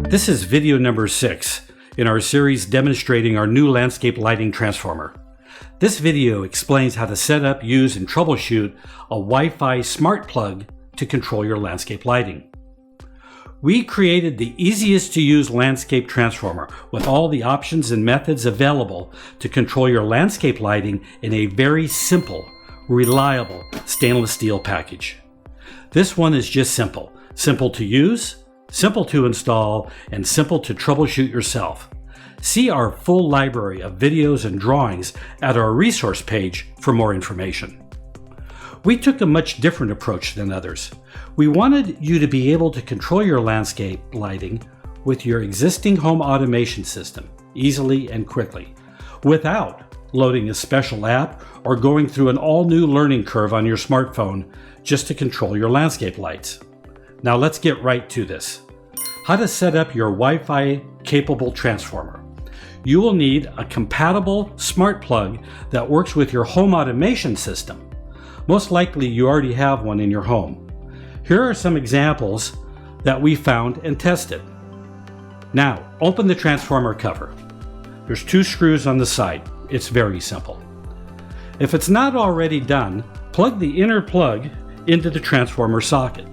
This is video number 6 in our series demonstrating our new landscape lighting transformer. This video explains how to set up, use, and troubleshoot a Wi-Fi smart plug to control your landscape lighting. We created the easiest to use landscape transformer with all the options and methods available to control your landscape lighting in a very simple, reliable stainless steel package. This one is just simple. Simple to use, simple to install, and simple to troubleshoot yourself. See our full library of videos and drawings at our resource page for more information. We took a much different approach than others. We wanted you to be able to control your landscape lighting with your existing home automation system easily and quickly, without loading a special app or going through an all-new learning curve on your smartphone just to control your landscape lights. Now let's get right to this. How to set up your Wi-Fi capable transformer. You will need a compatible smart plug that works with your home automation system. Most likely you already have one in your home. Here are some examples that we found and tested. Now, open the transformer cover. There's 2 screws on the side. It's very simple. If it's not already done, plug the inner plug into the transformer socket.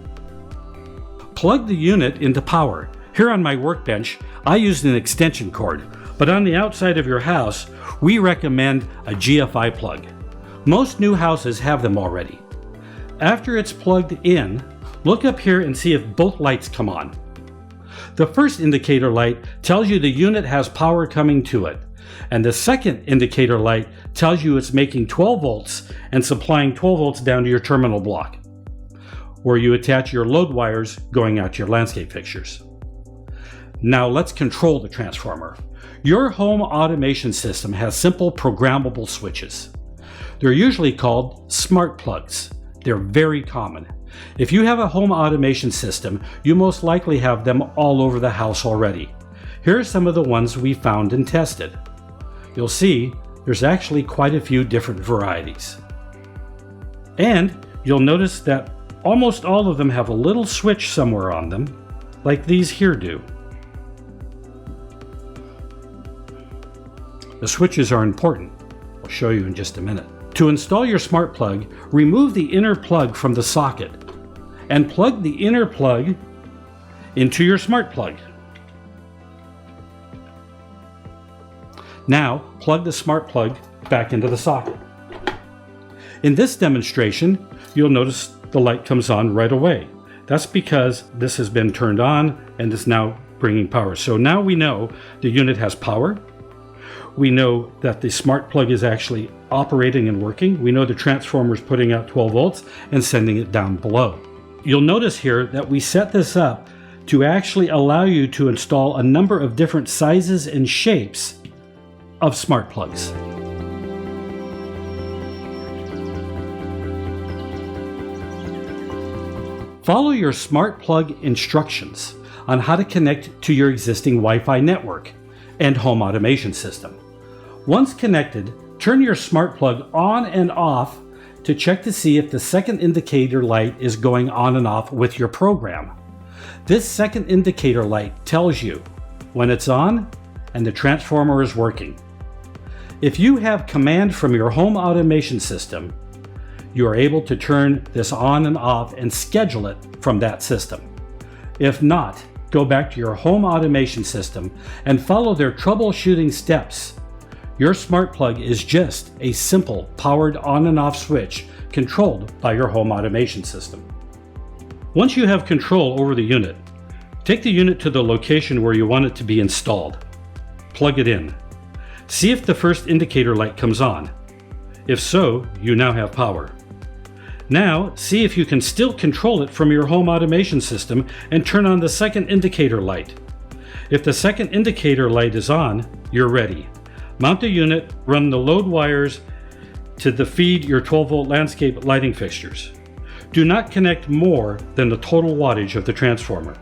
Plug the unit into power. Here on my workbench, I used an extension cord, but on the outside of your house, we recommend a GFI plug. Most new houses have them already. After it's plugged in, look up here and see if both lights come on. The first indicator light tells you the unit has power coming to it, and the second indicator light tells you it's making 12 volts and supplying 12 volts down to your terminal block, where you attach your load wires going out to your landscape fixtures. Now let's control the transformer. Your home automation system has simple programmable switches. They're usually called smart plugs. They're very common. If you have a home automation system, you most likely have them all over the house already. Here are some of the ones we found and tested. You'll see there's actually quite a few different varieties. And you'll notice that almost all of them have a little switch somewhere on them, like these here do. The switches are important. I'll show you in just a minute. To install your smart plug, remove the inner plug from the socket and plug the inner plug into your smart plug. Now, plug the smart plug back into the socket. In this demonstration, you'll notice the light comes on right away. That's because this has been turned on and is now bringing power. So now we know the unit has power. We know that the smart plug is actually operating and working. We know the transformer is putting out 12 volts and sending it down below. You'll notice here that we set this up to actually allow you to install a number of different sizes and shapes of smart plugs. Follow your smart plug instructions on how to connect to your existing Wi-Fi network and home automation system. Once connected, turn your smart plug on and off to check to see if the second indicator light is going on and off with your program. This second indicator light tells you when it's on and the transformer is working. If you have command from your home automation system, you are able to turn this on and off and schedule it from that system. If not, go back to your home automation system and follow their troubleshooting steps. Your smart plug is just a simple powered on and off switch controlled by your home automation system. Once you have control over the unit, take the unit to the location where you want it to be installed. Plug it in. See if the first indicator light comes on. If so, you now have power. Now, see if you can still control it from your home automation system and turn on the second indicator light. If the second indicator light is on, you're ready. Mount the unit, run the load wires to feed your 12-volt landscape lighting fixtures. Do not connect more than the total wattage of the transformer.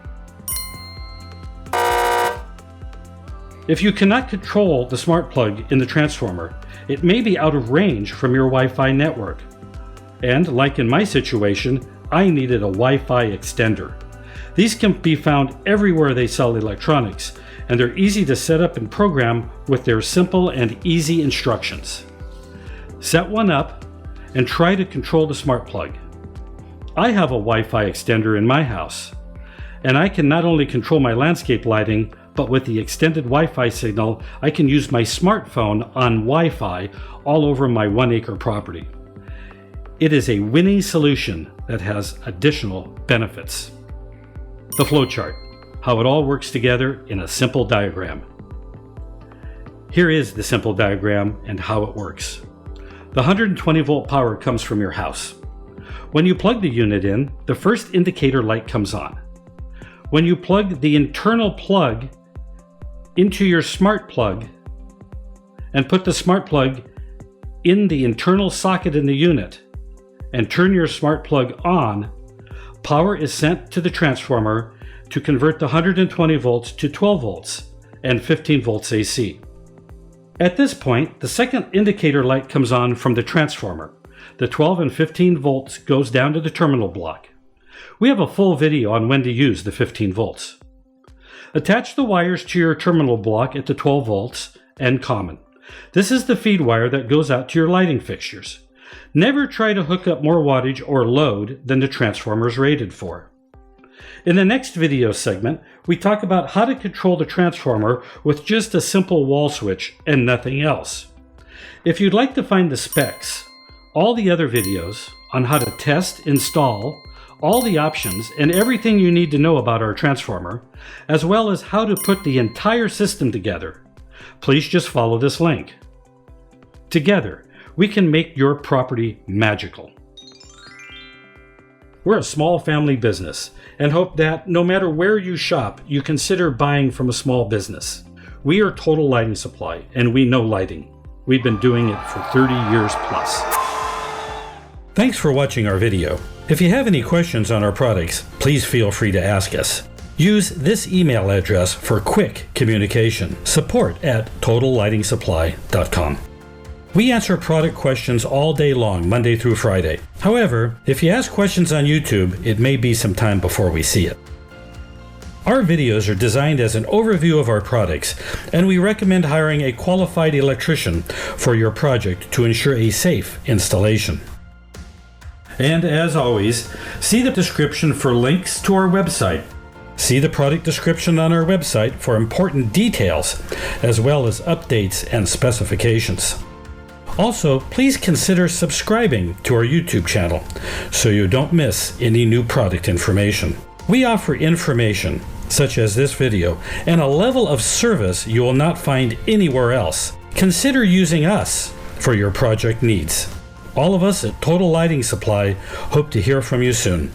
If you cannot control the smart plug in the transformer, it may be out of range from your Wi-Fi network. And like in my situation, I needed a Wi-Fi extender. These can be found everywhere they sell electronics, and they're easy to set up and program with their simple and easy instructions. Set one up and try to control the smart plug. I have a Wi-Fi extender in my house, and I can not only control my landscape lighting, but with the extended Wi-Fi signal, I can use my smartphone on Wi-Fi all over my 1-acre property. It is a winning solution that has additional benefits. The flowchart, how it all works together in a simple diagram. Here is the simple diagram and how it works. The 120 volt power comes from your house. When you plug the unit in, the first indicator light comes on. When you plug the internal plug into your smart plug and put the smart plug in the internal socket in the unit and turn your smart plug on, power is sent to the transformer to convert the 120 volts to 12 volts and 15 volts AC. At this point, the second indicator light comes on from the transformer. The 12 and 15 volts goes down to the terminal block. We have a full video on when to use the 15 volts. Attach the wires to your terminal block at the 12 volts and common. This is the feed wire that goes out to your lighting fixtures. Never try to hook up more wattage or load than the transformer is rated for. In the next video segment, we talk about how to control the transformer with just a simple wall switch and nothing else. If you'd like to find the specs, all the other videos on how to test, install, all the options, and everything you need to know about our transformer, as well as how to put the entire system together, please just follow this link. Together, we can make your property magical. We're a small family business and hope that no matter where you shop, you consider buying from a small business. We are Total Lighting Supply, and we know lighting. We've been doing it for 30 years plus. Thanks for watching our video. If you have any questions on our products, please feel free to ask us. Use this email address for quick communication: support@totallightingsupply.com. We answer product questions all day long, Monday through Friday. However, if you ask questions on YouTube, it may be some time before we see it. Our videos are designed as an overview of our products, and we recommend hiring a qualified electrician for your project to ensure a safe installation. And as always, see the description for links to our website. See the product description on our website for important details, as well as updates and specifications. Also, please consider subscribing to our YouTube channel so you don't miss any new product information. We offer information, such as this video, and a level of service you will not find anywhere else. Consider using us for your project needs. All of us at Total Lighting Supply hope to hear from you soon.